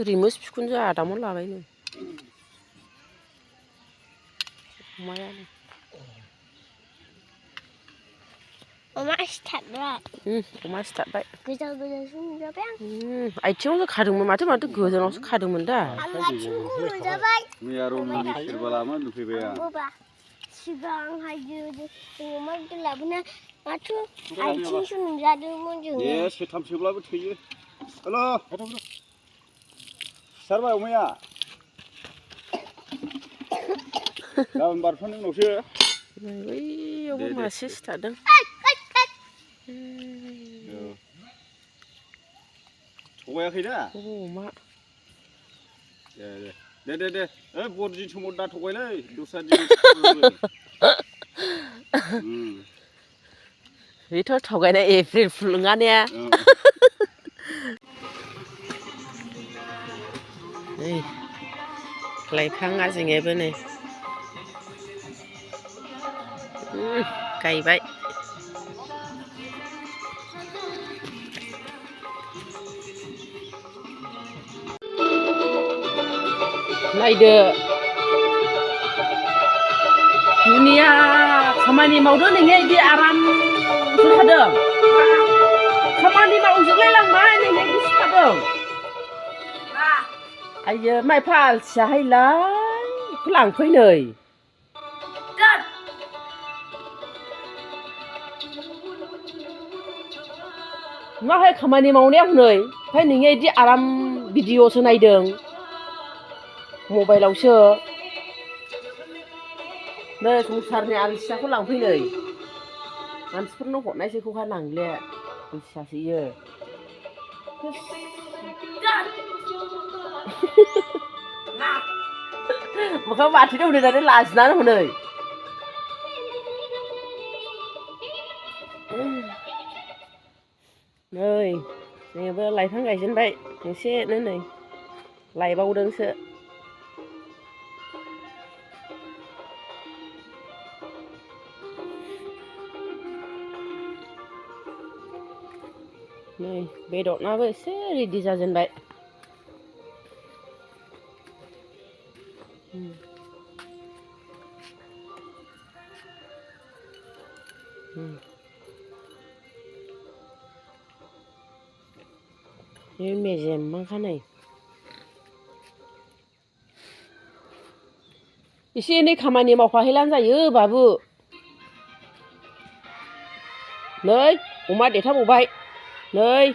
रिमोस फिखुनजो आदामोन लाबायनो अमायानो अमा सिथारबाय अमा सिथारबाय गोजाव गोजावसो नुजाबाय आं आथिङावसो खादोंमोन माथो गोजानावसो खादोंमोन दा आं आथिंखौ नुजाबाय मैया रमनिनि सेरबालामोन नुफैबाय आं सिगांहाय अमा गिदिर लाबोना माथो आथिंसो नुजादोंमोन जोङो ए सेरथामसोब्लाबो थैयो हेल' सिथारबाय अमाया गाबोन बार'थानि उनावसो बैयावबो मासे सिथारदों थगायाखै दा अमा दे बरदिन समाव दा थगायलै दस्रा दिन बेथ' थगायनाय एप्रिल फुल नङा ने नै लाइफाङा जोंनियाबो नै गायबाय नायदो दुनिया खामानि मावदो नोङो बिदि आरामसो थादों खामानि मावजोबलाय लांबाय नोङो बिदि सिखादों आइयो माइफा आलसियाहायलाय बेखौ लांफै नै माहाय खामानि मावनायाव नै ओमफ्राय नोङो बिदि आराम भिडिअ'सो नायदों मबाइलावसो नै संसारनि आलसियाखौ लांफै नै मानसिफोरनो हरनायसोखौहाय लांले अलसियासो इयो मोखां बाथिनो होननानै लाजिनानै हनै नै जोंबो लाइफां गायजेनबाय एसेनो नै लायबावदोंसो नै बेदरनाबो एसे रेडि जाजेनबाय बे मेजेम माखा नै एसे एनै खामानि मावफाहैलानो जायो बाबु नै अमा देरथाबावबाय नै